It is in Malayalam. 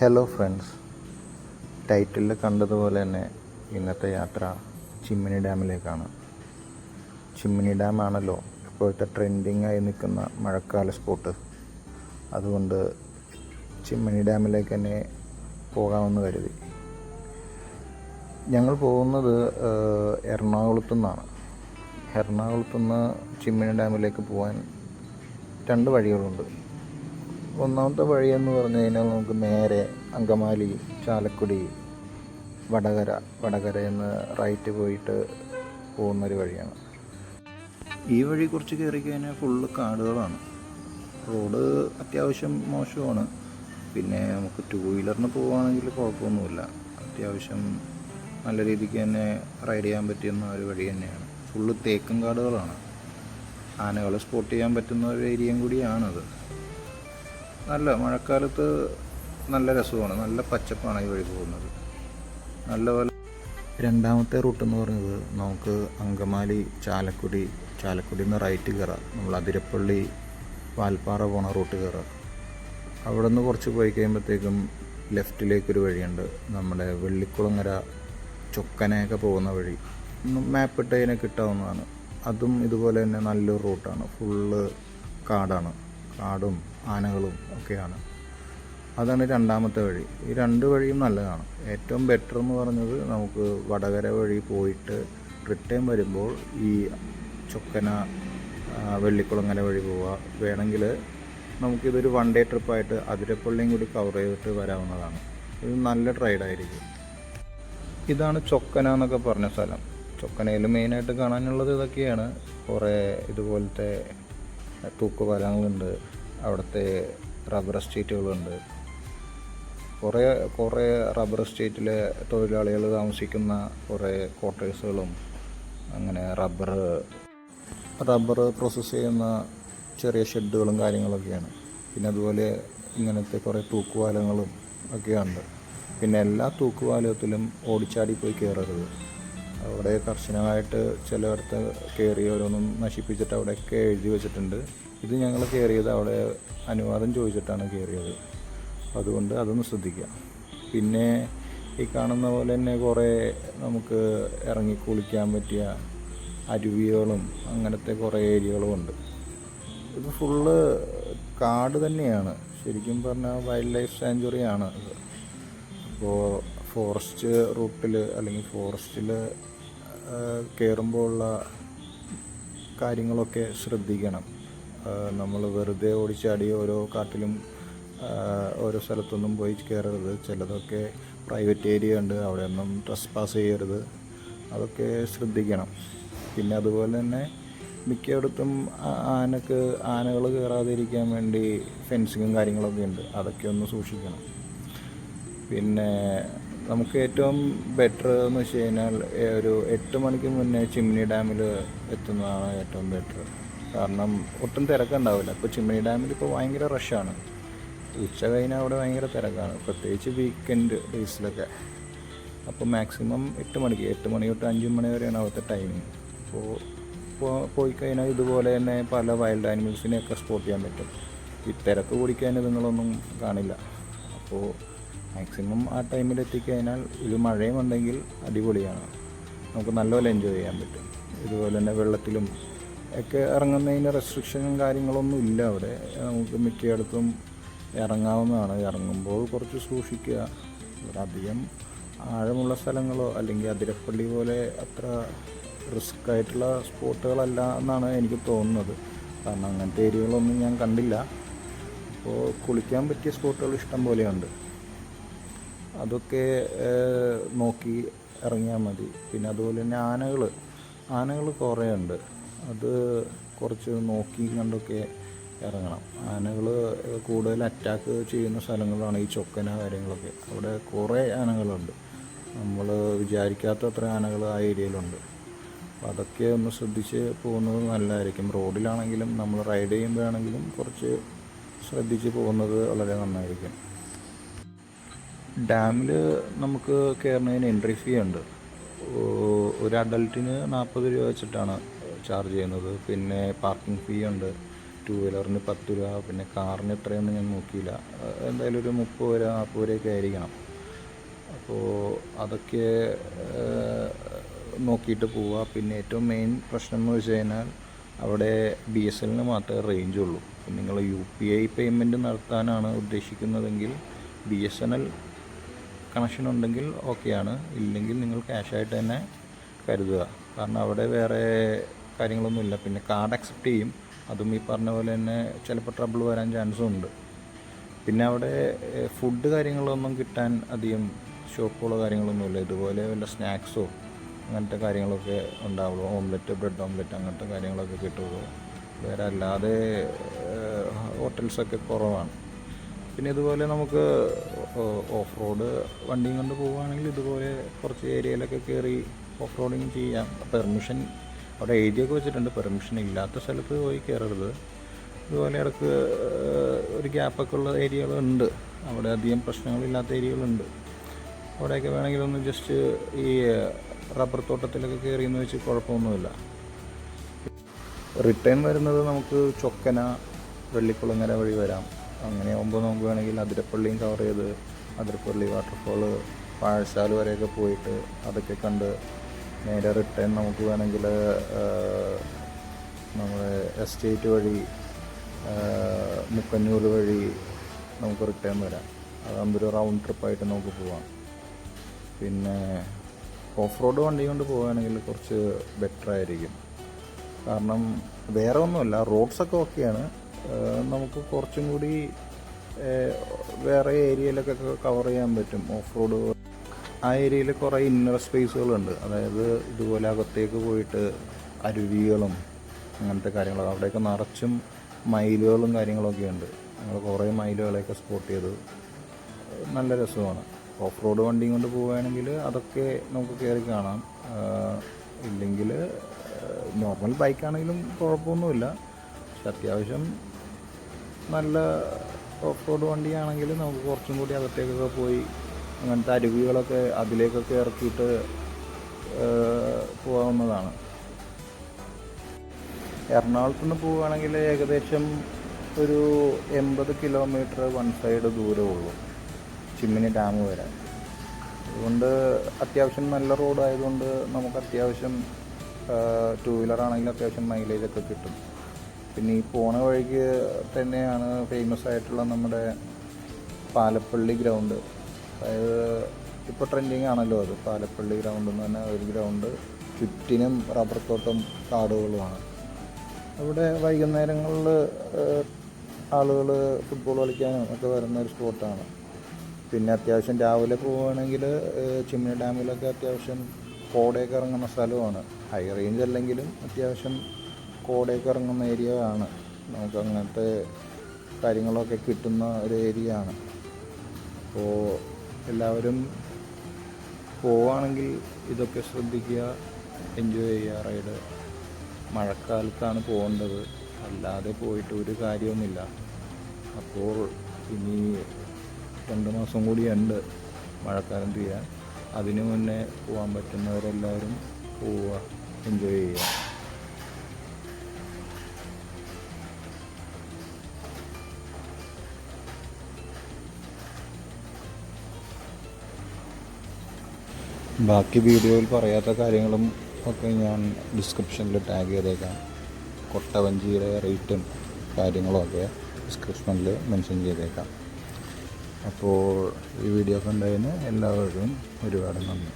ഹലോ ഫ്രണ്ട്സ്, ടൈറ്റിലിൽ കണ്ടതുപോലെ തന്നെ ഇന്നത്തെ യാത്ര ചിമ്മിനി ഡാമിലേക്കാണ്. ചിമ്മിനി ഡാമാണല്ലോ ഇപ്പോഴത്തെ ട്രെൻഡിങ് ആയി നിൽക്കുന്ന മഴക്കാല സ്പോട്ട്. അതുകൊണ്ട് ചിമ്മിനി ഡാമിലേക്ക് തന്നെ പോകാമെന്ന് കരുതി. ഞങ്ങൾ പോകുന്നത് എറണാകുളത്തു നിന്നാണ്. എറണാകുളത്തുനിന്ന് ചിമ്മിനി ഡാമിലേക്ക് പോകാൻ 2 വഴികളുണ്ട്. ഒന്നാമത്തെ വഴിയെന്ന് പറഞ്ഞു കഴിഞ്ഞാൽ നമുക്ക് നേരെ അങ്കമാലി, ചാലക്കുടി, വടകര എന്ന് റൈറ്റ് പോയിട്ട് പോകുന്നൊരു വഴിയാണ്. ഈ വഴി കുറച്ച് കയറി കഴിഞ്ഞാൽ ഫുള്ള് കാടുകളാണ്. റോഡ് അത്യാവശ്യം മോശമാണ്. പിന്നെ നമുക്ക് 2 വീലറിന് പോവുകയാണെങ്കിൽ കുഴപ്പമൊന്നുമില്ല. അത്യാവശ്യം നല്ല രീതിക്ക് തന്നെ റൈഡ് ചെയ്യാൻ പറ്റുന്ന ഒരു വഴി തന്നെയാണ്. ഫുള്ള് തേക്കും കാടുകളാണ്. ആനകളെ സ്പോട്ട് ചെയ്യാൻ പറ്റുന്ന ഒരു ഏരിയയും കൂടിയാണത്. നല്ല മഴക്കാലത്ത് നല്ല രസമാണ്. നല്ല പച്ചപ്പാണ് ഈ വഴി പോകുന്നത്. നല്ലപോലെ. രണ്ടാമത്തെ റൂട്ടെന്ന് പറയുന്നത് നമുക്ക് അങ്കമാലി, ചാലക്കുടി നിന്ന് റൈറ്റ് കയറാം. നമ്മൾ അതിരപ്പള്ളി, വാൽപ്പാറ പോണ റൂട്ട് കയറാം. അവിടെ നിന്ന് കുറച്ച് പോയി കഴിയുമ്പോഴത്തേക്കും ലെഫ്റ്റിലേക്കൊരു വഴിയുണ്ട്. നമ്മുടെ വെള്ളിക്കുളങ്ങര, ചൊക്കനയൊക്കെ പോകുന്ന വഴി. മാപ്പ് ഇട്ട് അതിനെ കിട്ടാവുന്നതാണ്. അതും ഇതുപോലെ തന്നെ നല്ലൊരു റൂട്ടാണ്. ഫുള്ള് കാടാണ്. കാടും ആനകളും ഒക്കെയാണ്. അതാണ് രണ്ടാമത്തെ വഴി. ഈ 2 വഴിയും നല്ലതാണ്. ഏറ്റവും ബെറ്റർ എന്ന് പറഞ്ഞത് നമുക്ക് വടകര വഴി പോയിട്ട് റിട്ടേൺ വരുമ്പോൾ ഈ ചൊക്കന, വെള്ളിക്കുളങ്ങര വഴി പോവുക. വേണമെങ്കിൽ നമുക്കിതൊരു 1 ഡേ ട്രിപ്പായിട്ട് അതിരപ്പള്ളിയും കൂടി കവർ ചെയ്തിട്ട് വരാവുന്നതാണ്. ഇത് നല്ല റൈഡായിരിക്കും. ഇതാണ് ചൊക്കന എന്നൊക്കെ പറഞ്ഞ സ്ഥലം. ചൊക്കനയിൽ മെയിനായിട്ട് കാണാനുള്ളത് ഇതൊക്കെയാണ്. കുറേ ഇതുപോലത്തെ തൂക്കുപാലങ്ങളുണ്ട്. അവിടുത്തെ റബ്ബർ എസ്റ്റേറ്റുകളുണ്ട്. കുറേ റബ്ബർ എസ്റ്റേറ്റിലെ തൊഴിലാളികൾ താമസിക്കുന്ന കുറേ ക്വാർട്ടേഴ്സുകളും അങ്ങനെ റബ്ബർ പ്രോസസ്സ് ചെയ്യുന്ന ചെറിയ ഷെഡുകളും കാര്യങ്ങളൊക്കെയാണ്. പിന്നെ അതുപോലെ ഇങ്ങനത്തെ കുറേ തൂക്കുപാലങ്ങളും ഒക്കെയുണ്ട്. പിന്നെ എല്ലാ തൂക്കുപാലത്തിലും ഓടിച്ചാടി പോയി കയറരുത്. അവിടെ കർശനമായിട്ട് ചിലയിടത്ത് കയറി ഓരോന്നും നശിപ്പിച്ചിട്ട് അവിടെയൊക്കെ എഴുതി വെച്ചിട്ടുണ്ട്. ഇത് ഞങ്ങൾ കയറിയത് അവിടെ അനുവാദം ചോദിച്ചിട്ടാണ് കയറിയത്. അതുകൊണ്ട് അതൊന്ന് ശ്രദ്ധിക്കുക. പിന്നെ ഈ കാണുന്ന പോലെ തന്നെ കുറേ നമുക്ക് ഇറങ്ങി കുളിക്കാൻ പറ്റിയ അരുവികളും അങ്ങനത്തെ കുറേ ഏരിയകളും ഉണ്ട്. ഇത് ഫുള്ള് കാട് തന്നെയാണ്. ശരിക്കും പറഞ്ഞാൽ വൈൽഡ് ലൈഫ് സാങ്ച്വറിയാണ് ഇത്. അപ്പോൾ ഫോറസ്റ്റ് റൂട്ടിൽ അല്ലെങ്കിൽ ഫോറസ്റ്റിൽ കയറുമ്പോഴുള്ള കാര്യങ്ങളൊക്കെ ശ്രദ്ധിക്കണം. നമ്മൾ വെറുതെ ഓടിച്ചാടി ഓരോ കാട്ടിലും ഓരോ സ്ഥലത്തൊന്നും പോയി കയറരുത്. ചിലതൊക്കെ പ്രൈവറ്റ് ഏരിയ ഉണ്ട്, അവിടെയൊന്നും ട്രസ്പാസ് ചെയ്യരുത്. അതൊക്കെ ശ്രദ്ധിക്കണം. പിന്നെ അതുപോലെ തന്നെ മിക്കയിടത്തും ആനകൾ കയറാതിരിക്കാൻ വേണ്ടി ഫെൻസിങ്ങും കാര്യങ്ങളൊക്കെ ഉണ്ട്. അതൊക്കെ ഒന്ന് സൂക്ഷിക്കണം. പിന്നെ നമുക്ക് ഏറ്റവും ബെറ്റർ എന്ന് വെച്ച് കഴിഞ്ഞാൽ ഒരു 8 മണിക്ക് മുന്നേ ചിമ്മിനി ഡാമിൽ എത്തുന്നതാണ് ഏറ്റവും ബെറ്റർ. കാരണം ഒട്ടും തിരക്കുണ്ടാവില്ല. ഇപ്പോൾ ചിമ്മിനി ഡാമിൽ ഇപ്പോൾ ഭയങ്കര റഷാണ്. ഉച്ച കഴിഞ്ഞാൽ അവിടെ ഭയങ്കര തിരക്കാണ്, പ്രത്യേകിച്ച് വീക്കെൻഡ് ഡേയ്സിലൊക്കെ. അപ്പോൾ മാക്സിമം 8 മണി തൊട്ട് 5 മണി വരെയാണ് അവിടുത്തെ ടൈമിങ്. അപ്പോൾ പോയി കഴിഞ്ഞാൽ ഇതുപോലെ തന്നെ പല വൈൽഡ് ആനിമൽസിനെയൊക്കെ സ്പോട്ട് ചെയ്യാൻ പറ്റും. ഈ തിരക്ക് കൂടിക്കാൻ നിങ്ങളൊന്നും കാണില്ല. അപ്പോൾ മാക്സിമം ആ ടൈമിൽ എത്തിക്കഴിഞ്ഞാൽ ഇത് മഴയും ഉണ്ടെങ്കിൽ അടിപൊളിയാണ്. നമുക്ക് നല്ലപോലെ എൻജോയ് ചെയ്യാൻ പറ്റും. ഇതുപോലെ തന്നെ വെള്ളത്തിലും ഒക്കെ ഇറങ്ങുന്നതിന് റെസ്ട്രിക്ഷനും കാര്യങ്ങളൊന്നും ഇല്ല അവിടെ. നമുക്ക് മിക്കയിടത്തും ഇറങ്ങാവുന്നതാണ്. ഇറങ്ങുമ്പോൾ കുറച്ച് സൂക്ഷിക്കുക. ഇവിടെ അധികം ആഴമുള്ള സ്ഥലങ്ങളോ അല്ലെങ്കിൽ അതിരപ്പള്ളി പോലെ അത്ര റിസ്ക് ആയിട്ടുള്ള സ്പോട്ടുകളല്ല എന്നാണ് എനിക്ക് തോന്നുന്നത്. കാരണം അങ്ങനത്തെ ഏരിയകളൊന്നും ഞാൻ കണ്ടില്ല. അപ്പോൾ കുളിക്കാൻ പറ്റിയ സ്പോട്ടുകൾ ഇഷ്ടം പോലെയുണ്ട്. അതൊക്കെ നോക്കി ഇറങ്ങിയാൽ മതി. പിന്നെ അതുപോലെ തന്നെ ആനകൾ കുറേ ഉണ്ട്. അത് കുറച്ച് നോക്കി കണ്ടൊക്കെ ഇറങ്ങണം. ആനകൾ കൂടുതൽ അറ്റാക്ക് ചെയ്യുന്ന സ്ഥലങ്ങളാണ് ഈ ചൊക്കന കാര്യങ്ങളൊക്കെ. അവിടെ കുറേ ആനകളുണ്ട്. നമ്മൾ വിചാരിക്കാത്തത്ര ആനകൾ ആ ഏരിയയിലുണ്ട്. അപ്പോൾ അതൊക്കെ ഒന്ന് ശ്രദ്ധിച്ച് പോകുന്നത് നല്ലതായിരിക്കും. റോഡിലാണെങ്കിലും നമ്മൾ റൈഡ് ചെയ്യുമ്പോഴാണെങ്കിലും കുറച്ച് ശ്രദ്ധിച്ച് പോകുന്നത് വളരെ നന്നായിരിക്കും. ഡാമിൽ നമുക്ക് കയറുന്നതിന് എൻട്രി ഫീ ഉണ്ട്. ഒരു അഡൽട്ടിന് 40 രൂപ വെച്ചിട്ടാണ് ചാർജ് ചെയ്യുന്നത്. പിന്നെ പാർക്കിംഗ് ഫീ ഉണ്ട്. 2 ടൂ വീലറിന് 10 രൂപ, പിന്നെ കാറിന് എത്രയൊന്നും ഞാൻ നോക്കിയില്ല. എന്തായാലും ഒരു 30 രൂപ 40 രൂപയൊക്കെ ആയിരിക്കണം. അപ്പോൾ അതൊക്കെ നോക്കിയിട്ട് പോവുക. പിന്നെ ഏറ്റവും മെയിൻ പ്രശ്നം എന്ന് വെച്ച് കഴിഞ്ഞാൽ അവിടെ BSNL മാത്രമേ റേഞ്ചുള്ളൂ. നിങ്ങൾ UPI പേയ്മെൻറ്റ് നടത്താനാണ് ഉദ്ദേശിക്കുന്നതെങ്കിൽ BSNL കണക്ഷൻ ഉണ്ടെങ്കിൽ ഓക്കെയാണ്. ഇല്ലെങ്കിൽ നിങ്ങൾ ക്യാഷായിട്ട് തന്നെ കരുതുക. കാരണം അവിടെ വേറെ കാര്യങ്ങളൊന്നുമില്ല. പിന്നെ കാർഡ് അക്സെപ്റ്റ് ചെയ്യും, അതും ഈ പറഞ്ഞ പോലെ തന്നെ ചിലപ്പോൾ ട്രബിൾ വരാൻ ചാൻസും ഉണ്ട്. പിന്നെ അവിടെ ഫുഡ് കാര്യങ്ങളൊന്നും കിട്ടാൻ അധികം ഷോപ്പുകളോ കാര്യങ്ങളൊന്നുമില്ല. ഇതുപോലെ വല്ല സ്നാക്സോ അങ്ങനത്തെ കാര്യങ്ങളൊക്കെ ഉണ്ടാവുള്ളൂ. ഓംലെറ്റ്, ബ്രെഡ് ഓംലെറ്റ് അങ്ങനത്തെ കാര്യങ്ങളൊക്കെ കിട്ടുള്ളൂ. വേറെ അല്ലാതെ ഹോട്ടൽസൊക്കെ കുറവാണ്. പിന്നെ ഇതുപോലെ നമുക്ക് ഓഫ് റോഡ് വണ്ടിയും കൊണ്ട് പോവുകയാണെങ്കിൽ ഇതുപോലെ കുറച്ച് ഏരിയയിലൊക്കെ കയറി ഓഫ് റോഡിങ് ചെയ്യാം. പെർമിഷൻ അവിടെ എഴുതിയൊക്കെ വെച്ചിട്ടുണ്ട്, പെർമിഷൻ ഇല്ലാത്ത സ്ഥലത്ത് പോയി കയറരുത്. ഇതുപോലെ ഇടയ്ക്ക് ഒരു ഗ്യാപ്പൊക്കെ ഉള്ള ഏരിയകളുണ്ട്, അവിടെ അധികം പ്രശ്നങ്ങളില്ലാത്ത ഏരിയകളുണ്ട്. അവിടെയൊക്കെ വേണമെങ്കിൽ ഒന്ന് ജസ്റ്റ് ഈ റബ്ബർ തോട്ടത്തിലൊക്കെ കയറിയെന്ന് വെച്ച് കുഴപ്പമൊന്നുമില്ല. റിട്ടേൺ വരുന്നത് നമുക്ക് ചൊക്കന, വെള്ളിക്കുളങ്ങര വഴി വരാം. അങ്ങനെ ആകുമ്പോൾ നമുക്ക് വേണമെങ്കിൽ അതിരപ്പള്ളിയും കവർ ചെയ്ത് അതിരപ്പള്ളി വാട്ടർഫോള്, പാഴശാല വരെയൊക്കെ പോയിട്ട് അതൊക്കെ കണ്ട് നേരെ റിട്ടേൺ നമുക്ക് വേണമെങ്കിൽ നമ്മുടെ എസ്റ്റേറ്റ് വഴി മുക്കന്നൂർ വഴി നമുക്ക് റിട്ടേൺ വരാം. അതാകുമ്പോൾ ഒരു റൗണ്ട് ട്രിപ്പായിട്ട് നമുക്ക് പോവാം. പിന്നെ ഓഫ് റോഡ് വണ്ടി കൊണ്ട് പോവുകയാണെങ്കിൽ കുറച്ച് ബെറ്റർ ആയിരിക്കും. കാരണം വേറെ ഒന്നുമല്ല, റോഡ്സൊക്കെ ഓക്കെയാണ്. നമുക്ക് കുറച്ചും കൂടി വേറെ ഏരിയയിലൊക്കെ കവർ ചെയ്യാൻ പറ്റും ഓഫ് റോഡ്. ആ ഏരിയയിൽ കുറേ ഇന്നർ സ്പേസുകളുണ്ട്. അതായത് ഇതുപോലെ അകത്തേക്ക് പോയിട്ട് അരുവികളും അങ്ങനത്തെ കാര്യങ്ങളൊക്കെ, അവിടെയൊക്കെ നിറച്ചും മയിലുകളും കാര്യങ്ങളൊക്കെ ഉണ്ട്. ഞങ്ങൾ കുറേ മയിലുകളെയൊക്കെ സ്പോട്ട് ചെയ്തു. നല്ല രസമാണ്. ഓഫ് റോഡ് വണ്ടിയും കൊണ്ട് പോവുകയാണെങ്കിൽ അതൊക്കെ നമുക്ക് കയറി കാണാം. ഇല്ലെങ്കിൽ നോർമൽ ബൈക്കാണെങ്കിലും കുഴപ്പമൊന്നുമില്ല. പക്ഷെ അത്യാവശ്യം നല്ല ഓഫ് റോഡ് വണ്ടിയാണെങ്കിൽ നമുക്ക് കുറച്ചും കൂടി അകത്തേക്കൊക്കെ പോയി അങ്ങനത്തെ അരുവികളൊക്കെ അതിലേക്കൊക്കെ ഇറക്കിയിട്ട് പോകാവുന്നതാണ്. എറണാകുളത്ത് നിന്ന് പോവുകയാണെങ്കിൽ ഏകദേശം ഒരു 80 കിലോമീറ്റർ വൺ സൈഡ് ദൂരമുള്ളൂ ചിമ്മിനി ഡാം വരെ. അതുകൊണ്ട് അത്യാവശ്യം നല്ല റോഡായതുകൊണ്ട് നമുക്ക് അത്യാവശ്യം ടൂ വീലറാണെങ്കിൽ അത്യാവശ്യം മൈലേജൊക്കെ കിട്ടും. പിന്നെ ഈ പോണ വഴിക്ക് തന്നെയാണ് ഫേമസ് ആയിട്ടുള്ള നമ്മുടെ പാലപ്പള്ളി ഗ്രൗണ്ട്. അതായത് ഇപ്പോൾ ട്രെൻഡിങ് ആണല്ലോ അത്, പാലപ്പള്ളി ഗ്രൗണ്ട് എന്ന് പറഞ്ഞാൽ ഒരു ഗ്രൗണ്ട്, ചുറ്റിനും റബ്ബർ തോട്ടം കാടുകളുമാണ്. അവിടെ വൈകുന്നേരങ്ങളിൽ ആളുകൾ ഫുട്ബോൾ കളിക്കാനും ഒക്കെ വരുന്ന ഒരു സ്പോട്ടാണ്. പിന്നെ അത്യാവശ്യം രാവിലെ പോവുകയാണെങ്കിൽ ചിമ്മിനി ഡാമിലൊക്കെ അത്യാവശ്യം കോടയൊക്കെ ഇറങ്ങുന്ന സ്ഥലമാണ്. ഹൈ റേഞ്ച് അല്ലെങ്കിലും അത്യാവശ്യം കോടയൊക്കെ ഇറങ്ങുന്ന ഏരിയ ആണ്. നമുക്ക് അങ്ങനത്തെ കാര്യങ്ങളൊക്കെ കിട്ടുന്ന ഒരു ഏരിയ ആണ്. അപ്പോൾ എല്ലാവരും പോവുകയാണെങ്കിൽ ഇതൊക്കെ ശ്രദ്ധിക്കുക, എൻജോയ് ചെയ്യുക റൈഡ്. മഴക്കാലത്താണ് പോകേണ്ടത്, അല്ലാതെ പോയിട്ട് ഒരു കാര്യവുമില്ല. അപ്പോൾ ഇനി 2 മാസം കൂടിയുണ്ട് മഴക്കാലം തീരാൻ. അതിനു മുന്നേ പോകാൻ പറ്റുന്നവരെല്ലാവരും പോവുക, എൻജോയ് ചെയ്യുക. ബാക്കി വീഡിയോയിൽ പറയാത്ത കാര്യങ്ങളും ഒക്കെ ഞാൻ ഡിസ്ക്രിപ്ഷനിൽ ടാഗ് ചെയ്തേക്കാം. കൊട്ടവഞ്ചിയുടെ റേറ്റും കാര്യങ്ങളുമൊക്കെ ഡിസ്ക്രിപ്ഷനിൽ മെൻഷൻ ചെയ്തേക്കാം. അപ്പോൾ ഈ വീഡിയോ കണ്ടതിന് എല്ലാവർക്കും ഒരുപാട് നന്ദി.